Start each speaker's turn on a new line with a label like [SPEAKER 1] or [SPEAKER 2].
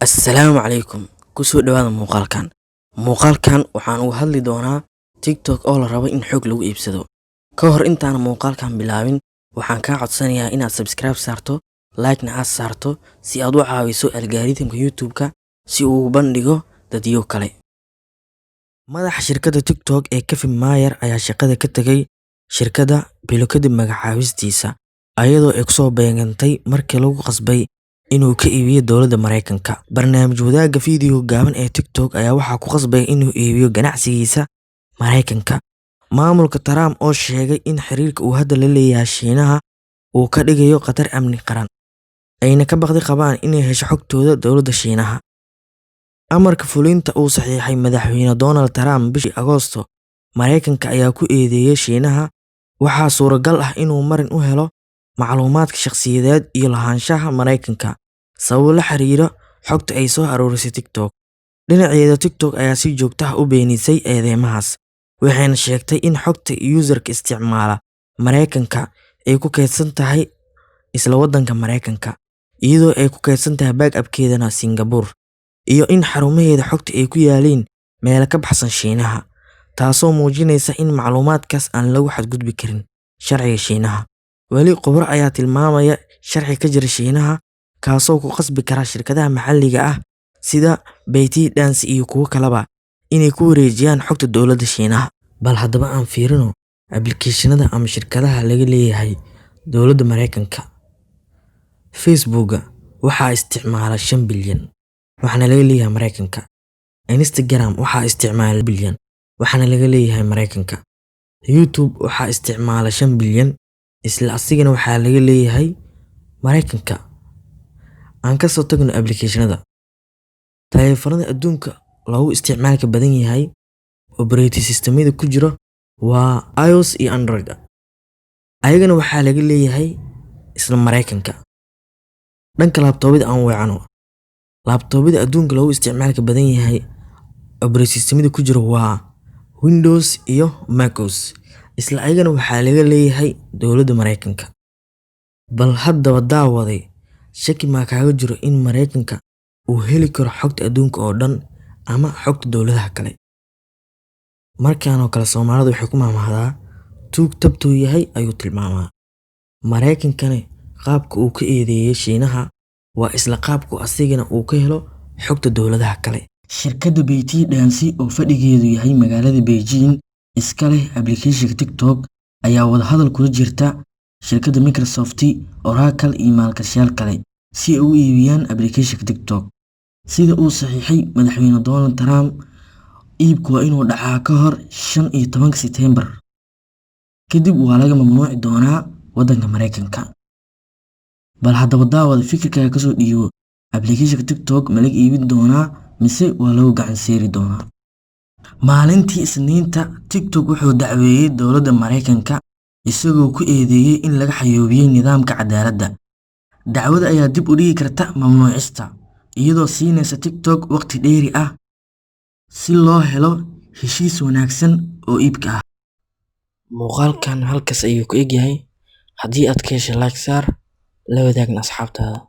[SPEAKER 1] Assalaamu calaykum. Ku soo dhawaada muuqaalkan. Muuqaalkan waxaan uga hadli doonaa TikTok oo la rabo in xog lagu iibsado. Ka hor intaan muuqaalkan bilaabin, waxaan kaa codsanayaa inaad subscribe saarto, like-na aad saarto si aad u caawiso algorithm-ka YouTube-ka si uu u bandhigo dadyo kale. Madaxa shirkadda TikTok ee Kevin Mayer ayaa shaqada ka tagay shirkadda bilo kadib magacaabistiisa, ayadoo ay kusoo beegantay markii lagu qasbay inuu ka iibiyo dowladda Mareykanka. Barnaamij wadaagga fiidiyowga gaaban ee TikTok ayaa waxaa ku qasbay inuu iibiyo ganacsigiisa Mareykanka. Maamulka Trump oo sheegay in xiriirka uu hadda la leeyahay Shiinaha uu ka dhigayo khatar amni qaran, ayna ka baqdi qabaan inay hesho xogtooda dowladda Shiinaha. Amarka fulinta uu saxiixay madaxweyne Donald Trump bishii Agoosto, Mareykanka ayaa ku eedeeyay Shiinaha waxaa suuragal ah inuu marin u helo macluumaadka shakhsiyadeed iyo lahaanshaha Mareykanka sababo la xiriira xogta ay soo aroorisay TikTok. Dhinaceeda, TikTok ayaa si joogto ah u beenisay eedeymahaas, waxayna sheegtay in xogta user-ka isticmaala Mareykanka ay ku kaydsan tahay isla waddanka Mareykanka, iyadoo ay ku kaydsan tahay backup-keedana Singapore, iyo in xarumaheeda xogta ay ku yaaleen meel ka baxsan Shiinaha, taasoo muujinaysa in macluumaadkaas aan lagu xadgudbi karin sharciga Shiinaha. Weli khubaro ayaa tilmaamaya sharci ka jira Shiinaha kaasoo ku qasbi kara shirkadaha maxalliga ah sida ByteDance iyo kuwo kaleba inay ku wareejiyaan xogta dowladda Shiinaha. Bal haddaba aan fiirino applicationada ama shirkadaha laga leeyahay dowladda Mareykanka. Facebook waxaa isticmaala 5 bilyan, waxaana laga leeyahay Mareykanka. Instagram waxaa isticmaala 1 bilyan, waxaana laga leeyahay Mareykanka. YouTube waxaa isticmaala 5 bilyan, isla asigana waxaa laga leeyahay Mareykanka. Aan ka soo tagno applicationada. Taleefanada adduunka lagu isticmaalka badan yahay operating systemada ku jira waa iOS iyo Android. Ayagana waxaa laga leeyahay isla Mareykanka. Dhanka laptopida aan weecano. Laptopida adduunka lagu isticmaalka badan yahay operating systemada ku jira waa Windows iyo macOS. Isla ayagana waxaa laga leeyahay dowladda Mareykanka. Bal haddaba daawaday, shaki ma kaaga jiro in Mareykanka uu heli karo xogta adduunka oo dhan ama xogta dowladaha kale? Markaan oo kale Soomaalidu waxay ku maamahdaa tuug tabtuu yahay ayuu tilmaamaa. Mareykankana qaabka uu ka eedeeyay Shiinaha waa isla qaabku asigana uu ka helo xogta dowladaha kale. Shirkadda ByteDance oo fadhigeedu yahay magaalada Beijing iska leh application TikTok ayaa wada hadal kula jirta shirkadda Microsoft, Oracle iyo maalgashadayaal kale si ay u iibiyaan application TikTok. Sida uu saxiixay madaxweyne Donald Trump, iibku waa inuu dhacaa ka hor 15 September. Kadib waa laga mamnuuci doonaa waddanka Mareykanka. Bal haddaba daawada fikirkaaga ka soo dhiibo, application TikTok ma laga iibin doonaa mise waa lagu gacan seeri doonaa? Maalintii Isniinta, TikTok wuxuu dacweeyay dowladda Mareykanka isagoo ku eedeeyay in laga xayuubiyay nidaamka cadaaladda. Dacwada ayaa dib u dhigi karta mamnuucista, iyadoo siinaysa TikTok waqti dheeri ah si loo helo heshiis wanaagsan oo iibka ah. Muuqaalkan halkaas ayuu ku egyahay. Haddii aad ka heshay like saar, la wadaagna asxaabtaada.